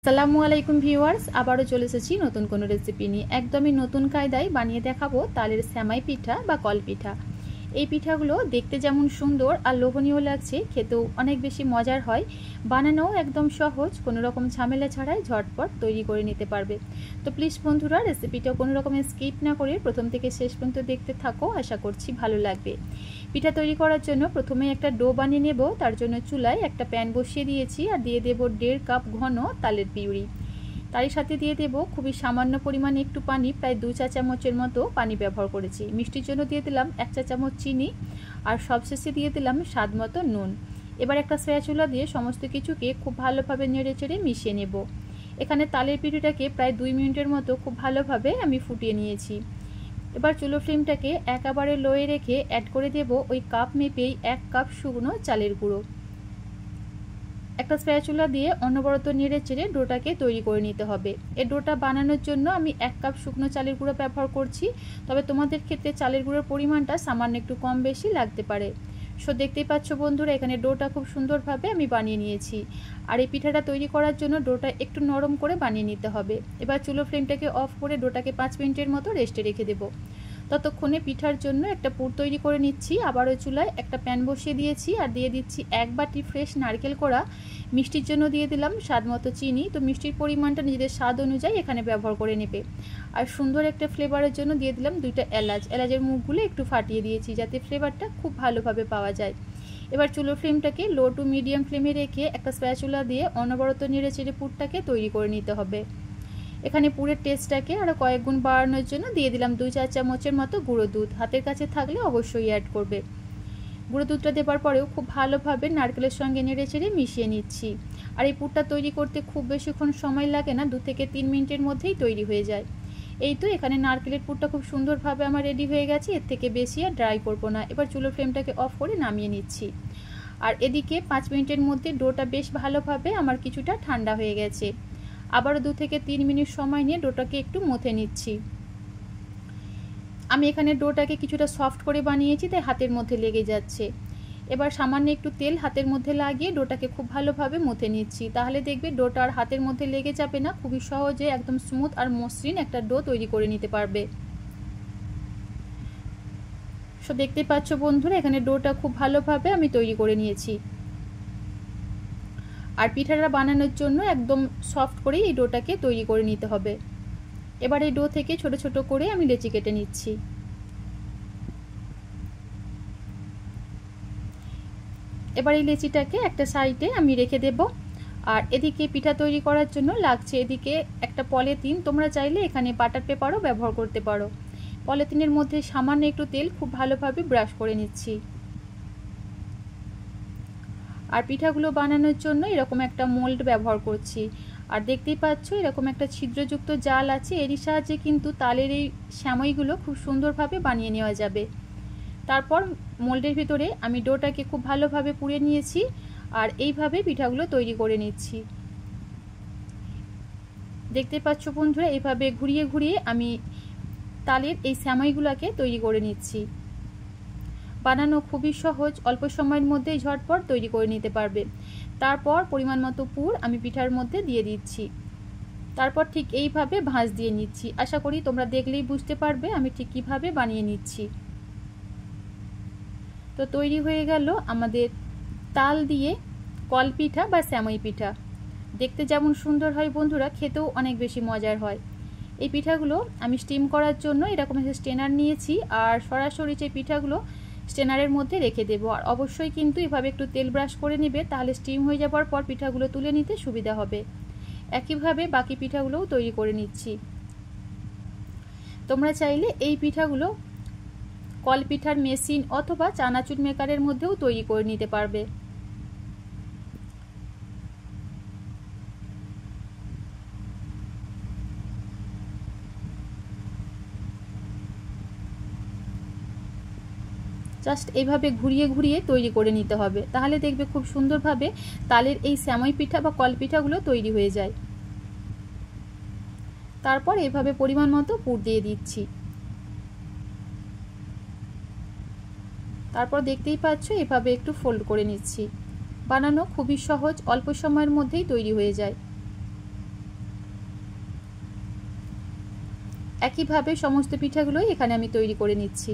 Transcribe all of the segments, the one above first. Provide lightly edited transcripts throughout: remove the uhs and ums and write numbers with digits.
আসসালামু আলাইকুম ভিউয়ার্স, আবারও চলে এসেছি নতুন কোনো রেসিপি নিয়ে। একদমই নতুন কায়দায় বানিয়ে দেখাবো তালের সেমাই পিঠা বা কল পিঠা। এই পিঠাগুলো দেখতে যেমন সুন্দর আর লোভনীয় লাগছে, খেতেও অনেক বেশি মজার হয়। বানানোও একদম সহজ, কোনো রকম ঝামেলা ছাড়াই ঝটপট তৈরি করে নিতে পারবে। তো প্লিজ বন্ধুরা, রেসিপিটা কোনো রকমের স্কিপ না করে প্রথম থেকে শেষ পর্যন্ত দেখতে থাকো, আশা করছি ভালো লাগবে। পিঠা তৈরি করার জন্য প্রথমে একটা ডো বানিয়ে নেব। তার জন্য চুলায় একটা প্যান বসিয়ে দিয়েছি আর দিয়ে দেব 1.5 কাপ ঘন তালের পিউরি। তারই সাথে দিয়ে দেব খুবই সামান্য পরিমাণে একটু পানি, প্রায় 2 চা চামচের মতো পানি ব্যবহার করেছি। মিষ্টির জন্য দিয়ে দিলাম 1 চা চামচ চিনি আর সবশেষে দিয়ে দিলাম স্বাদ মতো নুন। এবার একটা স্প্যাচুলা দিয়ে সমস্ত কিছুকে খুব ভালোভাবে নেড়েচেড়ে মিশিয়ে নেব। এখানে তালের পিঠেটাকে প্রায় 2 মিনিটের মতো খুব ভালোভাবে আমি ফুটিয়ে নিয়েছি। এবার চুলো ফ্লেমটাকে একেবারে লোয়ে রেখে অ্যাড করে দেব ওই কাপ মেপেই 1 কাপ শুকনো চালের গুঁড়ো। একটা স্প্যাচুলা দিয়ে অনবরত নেড়েচেড়ে ডোটাকে তৈরি করে নিতে হবে। এই ডোটা বানানোর জন্য আমি 1 কাপ শুকনো চালের গুঁড়ো ব্যবহার করছি, তবে তোমাদের ক্ষেত্রে চালের গুঁড়োর পরিমাণটা সামান্য একটু কম বেশি লাগতে পারে। সো দেখতেই পাচ্ছ বন্ধুরা, এখানে ডোটা খুব সুন্দরভাবে আমি বানিয়ে নিয়েছি। আর এই পিঠাটা তৈরি করার জন্য ডোটা একটু নরম করে বানিয়ে নিতে হবে। এবার চুলো ফ্লেমটাকে অফ করে ডোটাকে 5 মিনিটের মতো রেস্টে রেখে দেবো। ততক্ষণে পিঠার জন্য একটা পুর তৈরি করে নিচ্ছি। আবারও চুলায় একটা প্যান বসিয়ে দিয়েছি আর দিয়ে দিচ্ছি 1 বাটি ফ্রেশ নারকেল কোড়া। মিষ্টির জন্য দিয়ে দিলাম স্বাদ মতো চিনি। তো মিষ্টির পরিমাণটা নিজেদের স্বাদ অনুযায়ী এখানে ব্যবহার করে নেবে। আর সুন্দর একটা ফ্লেভারের জন্য দিয়ে দিলাম 2টা এলাচ। এলাচের মুখগুলো একটু ফাটিয়ে দিয়েছি যাতে ফ্লেভারটা খুব ভালোভাবে পাওয়া যায়। এবার চুলো ফ্লেমটাকে লো টু মিডিয়াম ফ্লেমে রেখে একটা স্প্যাচুলা দিয়ে অনবরত নেড়েচেড়ে পুরটাকে তৈরি করে নিতে হবে। এখানে পুরের টেস্টটাকে আরও কয়েক গুণ বাড়ানোর জন্য দিয়ে দিলাম 2 চা চামচের মতো গুঁড়ো দুধ। হাতের কাছে থাকলে অবশ্যই অ্যাড করবে। গুঁড়ো দুধটা দেওয়ার পরেও খুব ভালোভাবে নারকেলের সঙ্গে নেড়েচেড়ে মিশিয়ে নিচ্ছি। আর এই পুরটা তৈরি করতে খুব বেশিক্ষণ সময় লাগে না, 2 থেকে 3 মিনিটের মধ্যেই তৈরি হয়ে যায়। এই তো এখানে নারকেলের পুরটা খুব সুন্দরভাবে আমার রেডি হয়ে গেছে, এর থেকে বেশি আর ড্রাই করবো না। এবার চুলো ফ্লেমটাকে অফ করে নামিয়ে নিচ্ছি। আর এদিকে 5 মিনিটের মধ্যে ডোটা বেশ ভালোভাবে আমার কিছুটা ঠান্ডা হয়ে গেছে। আবারও 2 থেকে 3 মিনিট সময় নিয়ে ডোটাকে একটু মথে নিচ্ছি। আমি এখানে ডোটাকে কিছুটা সফট করে বানিয়েছি, তাই হাতের মধ্যে লেগে যাচ্ছে। এবার সামান্য একটু তেল হাতের মধ্যে লাগিয়ে ডোটাকে খুব ভালোভাবে মথে নিচ্ছি। তাহলে দেখবে ডোটা আর হাতের মধ্যে লেগে যাবে না, খুবই সহজে একদম স্মুথ আর মসৃণ একটা ডো তৈরি করে নিতে পারবে। সো দেখতে পাচ্ছ বন্ধুরা, এখানে ডোটা খুব ভালোভাবে আমি তৈরি করে নিয়েছি। আর পিঠাটা বানানোর জন্য একদম সফট করেই এই ডোটাকে তৈরি করে নিতে হবে। এবার এই ডো থেকে ছোট ছোট করে আমি লেচি কেটে নিচ্ছি। এবার এই লেচিটাকে একটা সাইডে আমি রেখে দেব। আর এদিকে পিঠা তৈরি করার জন্য লাগছে এদিকে একটা পলিথিন। তোমরা চাইলে এখানে বাটার পেপারও ব্যবহার করতে পারো। পলিথিনের মধ্যে সামান্য একটু তেল খুব ভালোভাবে ব্রাশ করে নিচ্ছি। আর পিঠাগুলো বানানোর জন্য এরকম একটা মোল্ড ব্যবহার করছি। আর দেখতেই পাচ্ছ এরকম একটা ছিদ্রযুক্ত জাল আছে, এরই সাহায্যে কিন্তু তালের এই সেমাইগুলো খুব সুন্দরভাবে বানিয়ে নেওয়া যাবে। তারপর মোল্ডের ভিতরে আমি ডোটাকে খুব ভালোভাবে পুড়ে নিয়েছি আর এইভাবে পিঠাগুলো তৈরি করে নিচ্ছি। দেখতে পাচ্ছ বন্ধুরা, এইভাবে ঘুরিয়ে ঘুরিয়ে আমি তালের এই সেমাইগুলোকে তৈরি করে নিচ্ছি। বানানো খুবই সহজ, অল্প সময়ের মধ্যেই ঝটপট তৈরি করে নিতে পারবে। তারপর পরিমাণ মতো পুর আমি পিঠার মধ্যে দিয়ে দিচ্ছি। তারপর ঠিক এইভাবে ভাঁজ দিয়ে নিচ্ছি। আশা করি তোমরা দেখলেই বুঝতে পারবে আমি ঠিক কীভাবে বানিয়ে নিচ্ছি। তো তৈরি হয়ে গেল আমাদের তাল দিয়ে কল পিঠা বা সেমাই পিঠা। দেখতে যেমন সুন্দর হয় বন্ধুরা, খেতেও অনেক বেশি মজার হয়। এই পিঠাগুলো আমি স্টিম করার জন্য এরকম একটা স্টেনার নিয়েছি আর সরাসরি যে পিঠাগুলো স্টেনারের মধ্যে রেখে দেবো। আর অবশ্যই কিন্তু এভাবে একটু তেল ব্রাশ করে নেবে, তাহলে স্টিম হয়ে যাওয়ার পর পিঠাগুলো তুলে নিতে সুবিধা হবে। একইভাবে বাকি পিঠাগুলোও তৈরি করে নিচ্ছি। তোমরা চাইলে এই পিঠাগুলো কল পিঠার মেশিন অথবা চানাচুর মেকারের মধ্যেও তৈরি করে নিতে পারবে। জাস্ট এইভাবে ঘুরিয়ে ঘুরিয়ে তৈরি করে নিতে হবে, তাহলে দেখবে খুব সুন্দরভাবে তালের এই সেমাই পিঠা বা কল পিঠাগুলো তৈরি হয়ে যায়। তারপর এইভাবে পরিমাণ মতো পুর দিয়ে দিচ্ছি। তারপর দেখতেই পাচ্ছ এভাবে একটু ফোল্ড করে নিচ্ছি। বানানো খুবই সহজ, অল্প সময়ের মধ্যেই তৈরি হয়ে যায়। একইভাবে সমস্ত পিঠাগুলোই এখানে আমি তৈরি করে নিচ্ছি।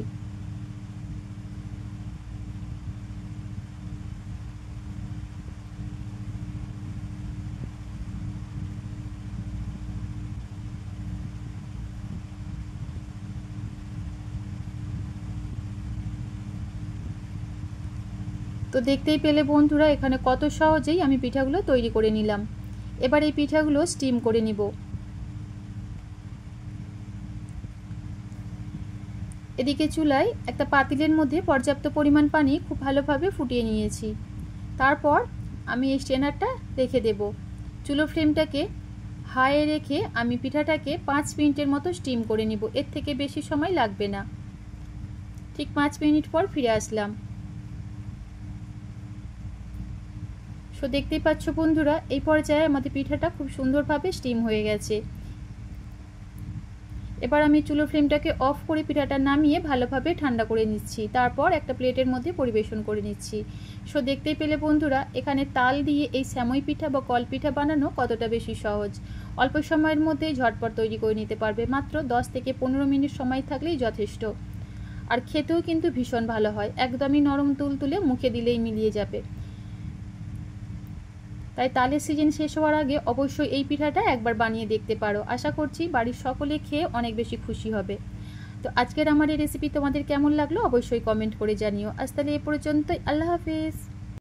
তো দেখতেই পেলে বন্ধুরা এখানে কত সহজেই আমি পিঠাগুলো তৈরি করে নিলাম। এবার এই পিঠাগুলো স্টিম করে নিব। এদিকে চুলায় একটা পাতিলের মধ্যে পর্যাপ্ত পরিমাণ পানি খুব ভালোভাবে ফুটিয়ে নিয়েছি। তারপর আমি এই স্ট্রেনারটা রেখে দেব। চুলো ফ্লেমটাকে হাইয়ে রেখে আমি পিঠাটাকে 5 মিনিটের মতো স্টিম করে নিব। এর থেকে বেশি সময় লাগবে না। ঠিক 5 মিনিট পর ফিরে আসলাম। সো দেখতেই পাচ্ছ বন্ধুরা, এই পর্যায়ে আমাদের পিঠাটা খুব সুন্দরভাবে স্টিম হয়ে গেছে। এবার আমি চুলো ফ্লেমটাকে অফ করে পিঠাটা নামিয়ে ভালোভাবে ঠান্ডা করে নিচ্ছি। তারপর একটা প্লেটের মধ্যে পরিবেশন করে নিচ্ছি। সো দেখতেই পেলে বন্ধুরা, এখানে তাল দিয়ে এই স্যামই পিঠা বা কল পিঠা বানানো কতটা বেশি সহজ। অল্প সময়ের মধ্যেই ঝটপট তৈরি করে নিতে পারবে। মাত্র 10 থেকে 15 মিনিট সময় থাকলেই যথেষ্ট। আর খেতেও কিন্তু ভীষণ ভালো হয়, একদমই নরম তুলতুলে, মুখে দিলেই মিলিয়ে যাবে। তাই তালের সিজন শেষ হওয়ার আগে অবশ্যই এই পিঠাটা একবার বানিয়ে দেখতে পারো। আশা করছি বাড়ির সকলে খেয়ে অনেক বেশি খুশি হবে। তো আজকের আমার এই রেসিপি তোমাদের কেমন লাগলো অবশ্যই কমেন্ট করে জানিও। আজ তাহলে এ পর্যন্তই। আল্লাহ হাফেজ।